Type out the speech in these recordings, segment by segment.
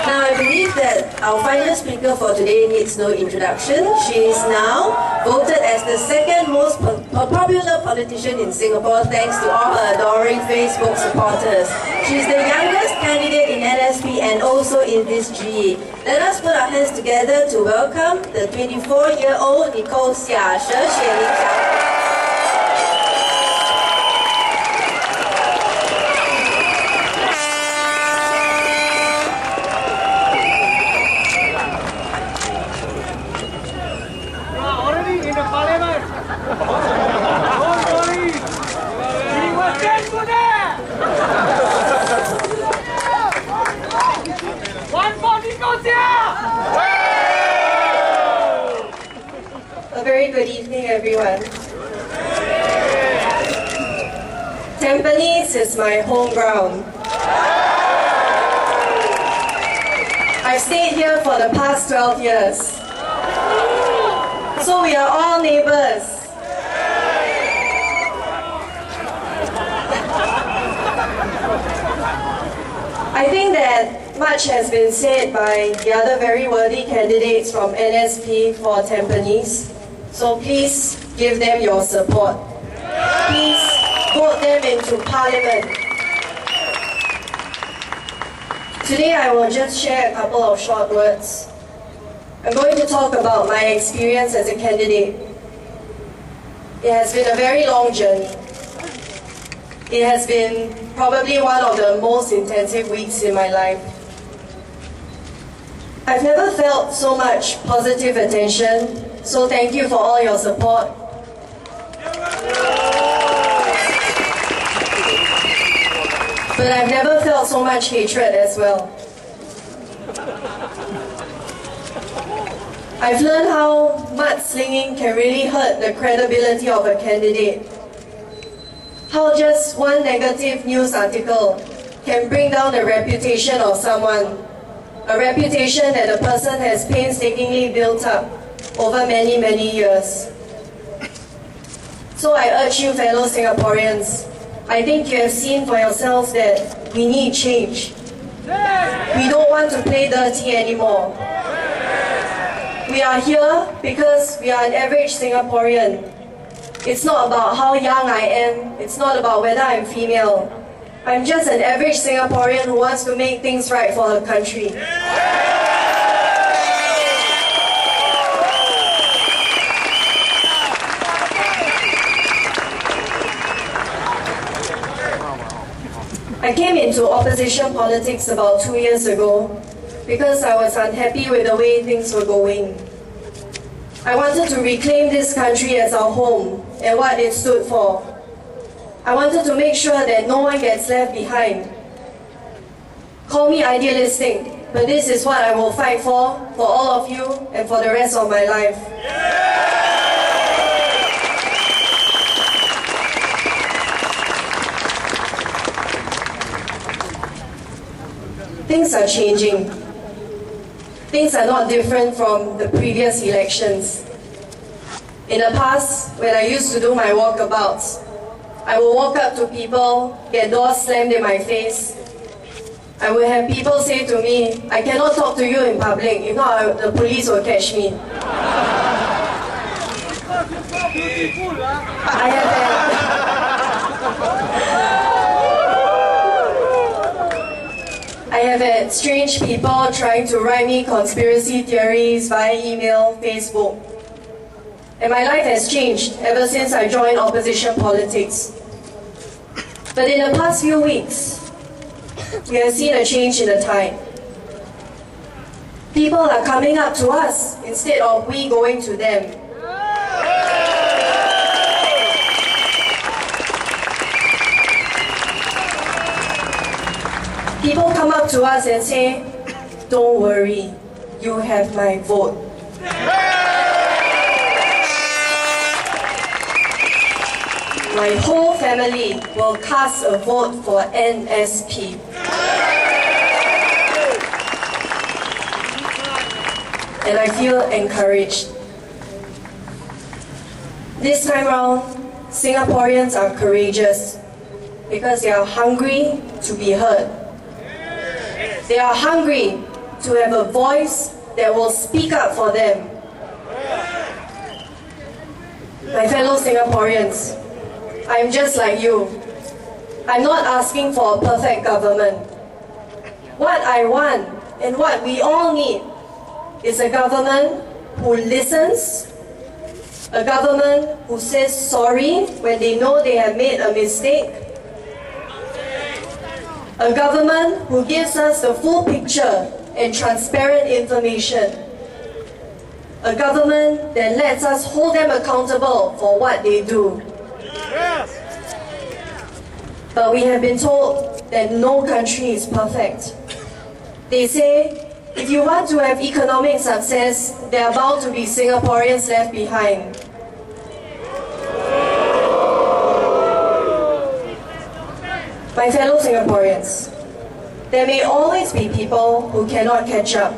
Now I believe that our final speaker for today needs no introduction. She is now voted as the second most popular politician in Singapore thanks to all her adoring Facebook supporters. She is the youngest candidate in NSP and also in this GE. Let us put our hands together to welcome the 24-year-old Nicole Seah. A very good evening, everyone. Tampines is my home ground. I've stayed here for the past 12 years. So we are all neighbors. I think that much has been said by the other very worthy candidates from NSP for Tampines. So please give them your support. Please vote them into Parliament. Today I will just share a couple of short words. I'm going to talk about my experience as a candidate. It has been a very long journey. It has been probably one of the most intensive weeks in my life. I've never felt so much positive attention, so thank you for all your support. But I've never felt so much hatred as well. I've learned how mudslinging can really hurt the credibility of a candidate. How just one negative news article can bring down the reputation of someone, a reputation that a person has painstakingly built up over many, many years. So I urge you, fellow Singaporeans, I think you have seen for yourselves that we need change. We don't want to play dirty anymore. We are here because we are an average Singaporean. It's not about how young I am, it's not about whether I'm female. I'm just an average Singaporean who wants to make things right for her country. I came into opposition politics about 2 years ago because I was unhappy with the way things were going. I wanted to reclaim this country as our home and what it stood for. I wanted to make sure that no one gets left behind. Call me idealistic, but this is what I will fight for all of you and for the rest of my life. Things are changing. Things are not different from the previous elections. In the past, when I used to do my walkabouts, I would walk up to people, get doors slammed in my face. I would have people say to me, I cannot talk to you in public, if not the police will catch me. I have had strange people trying to write me conspiracy theories via email, Facebook. And my life has changed ever since I joined opposition politics. But in the past few weeks, we have seen a change in the tide. People are coming up to us instead of we going to them. People come up to us and say, don't worry, you have my vote. My whole family will cast a vote for NSP. And I feel encouraged. This time round, Singaporeans are courageous. because they are hungry to be heard. They are hungry to have a voice that will speak up for them. My fellow Singaporeans, I'm just like you. I'm not asking for a perfect government. What I want and what we all need is a government who listens, a government who says sorry when they know they have made a mistake, a government who gives us the full picture and transparent information, a government that lets us hold them accountable for what they do. Yes. But we have been told that no country is perfect. They say, if you want to have economic success, there are bound to be Singaporeans left behind. My fellow Singaporeans, there may always be people who cannot catch up.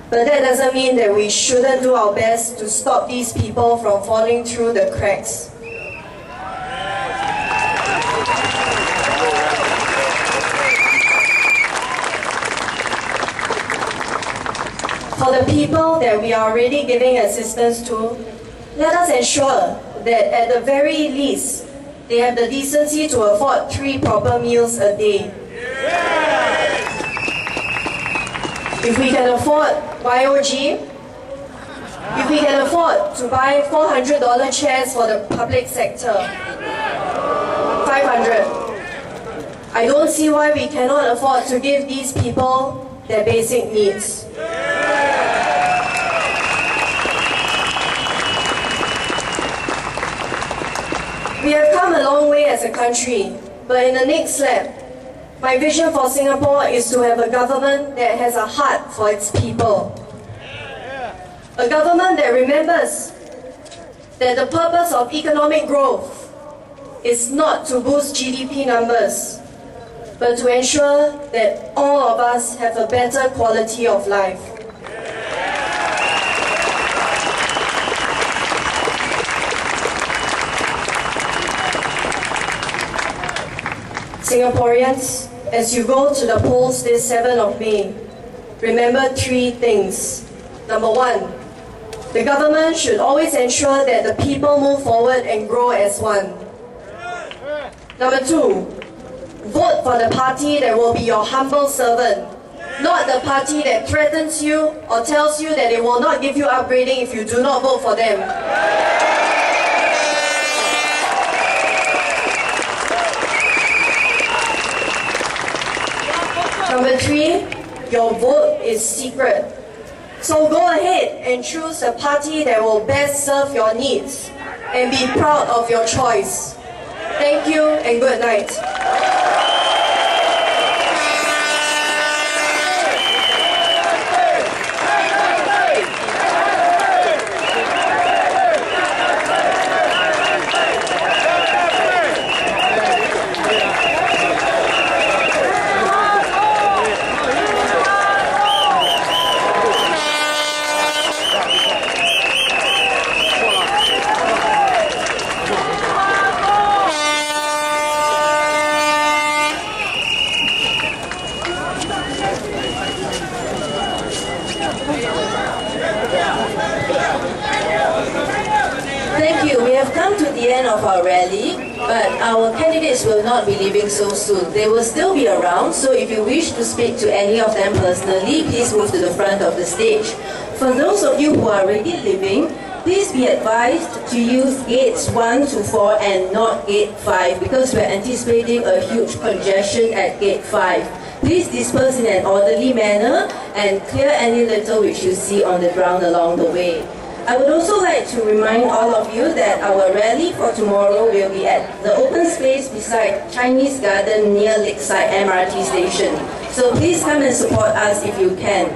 But that doesn't mean that we shouldn't do our best to stop these people from falling through the cracks. For the people that we are already giving assistance to, let us ensure that at the very least, they have the decency to afford 3 proper meals a day. If we can afford YOG, if we can afford to buy $400 chairs for the public sector, 500, I don't see why we cannot afford to give these people their basic needs. We have come a long way as a country, but in the next step, my vision for Singapore is to have a government that has a heart for its people. A government that remembers that the purpose of economic growth is not to boost GDP numbers, but to ensure that all of us have a better quality of life. Singaporeans, as you go to the polls this 7th of May, remember 3 things. Number 1, the government should always ensure that the people move forward and grow as one. Number 2, vote for the party that will be your humble servant, not the party that threatens you or tells you that it will not give you upgrading if you do not vote for them. Number 3, your vote is secret. So go ahead and choose a party that will best serve your needs and be proud of your choice. Thank you and good night. Thank you. We have come to the end of our rally, but our candidates will not be leaving so soon. They will still be around, so if you wish to speak to any of them personally, please move to the front of the stage. For those of you who are already leaving, please be advised to use gates 1 to 4 and not gate 5 because we're anticipating a huge congestion at gate 5. Please disperse in an orderly manner and clear any litter which you see on the ground along the way. I would also like to remind all of you that our rally for tomorrow will be at the open space beside Chinese Garden near Lakeside MRT station. So please come and support us if you can.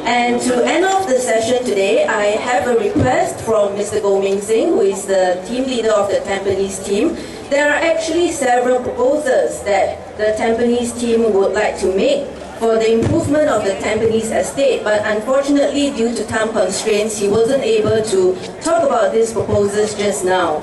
And to end off the session today, I have a request from Mr. Goh Ming Sing, who is the team leader of the Tampines team. There are actually several proposals that the Tampines team would like to make for the improvement of the Tampines estate, but unfortunately due to time constraints, he wasn't able to talk about these proposals just now.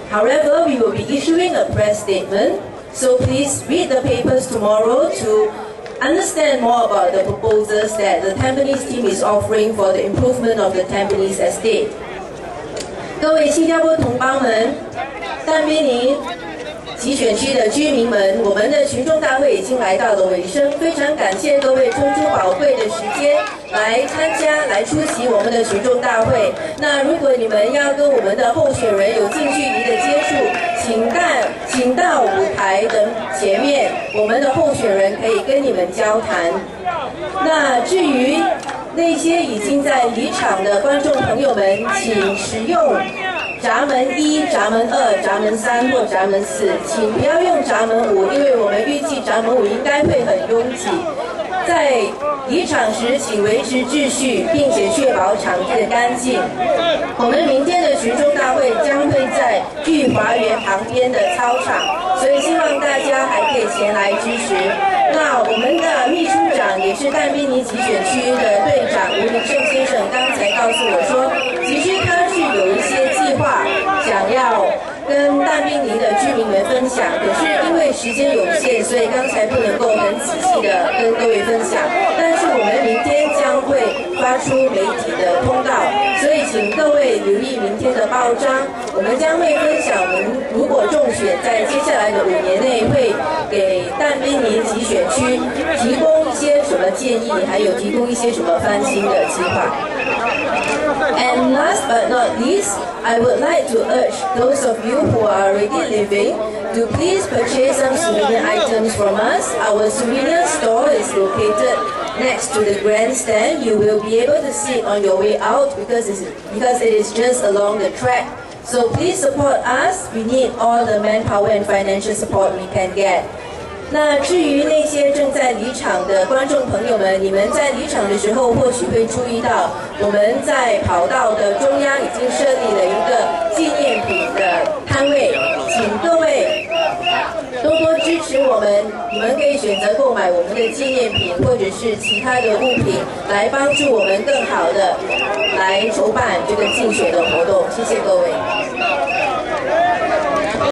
However, we will be issuing a press statement, So please read the papers tomorrow to understand more about the proposals that the Tampines team is offering for the improvement of the Tampines estate. 各位新加坡同胞们，但宾尼集选区的居民们，我们的群众大会已经来到了尾声，非常感谢各位抽出宝贵的时间来参加、来出席我们的群众大会。那如果你们要跟我们的候选人有近距离的接触，请到舞台的前面，我们的候选人可以跟你们交谈。那至于那些已经在离场的观众朋友们，请使用闸门1、闸门2、闸门3或闸门4，请不要用闸门5，因为我们预计闸门5应该会很拥挤。在离场时，请维持秩序，并且确保场地的干净。我们明天的群众大会将会在御华园旁边的操场，所以希望大家还可以前来支持。那我们的秘书长也是但宾尼集选区的队长吴明胜先生，刚才告诉我说，其实他是有一些计划想要跟但宾尼的居民们分享，可是因为时间有限，所以刚才不能够很仔细的跟各位分享。但是我们明天将会发出媒体的通告，所以请各位留意明天的报章。我们将会分享我们如果中选，在接下来的5年内会给但宾尼集选区提供一些什么建议，还有提供一些什么翻新的计划。And last but not least, I would like to urge those of you who are already living to please purchase some souvenir items from us. Our souvenir store is located next to the grandstand. You will be able to see it on your way out because it is just along the track. So please support us. We need all the manpower and financial support we can get. 那至于那些正在离场的观众朋友们，你们在离场的时候或许会注意到，我们在跑道的中央已经设立了一个纪念品的摊位，请各位多多支持我们，你们可以选择购买我们的纪念品或者是其他的物品，来帮助我们更好的来筹办这个竞选的活动。谢谢各位。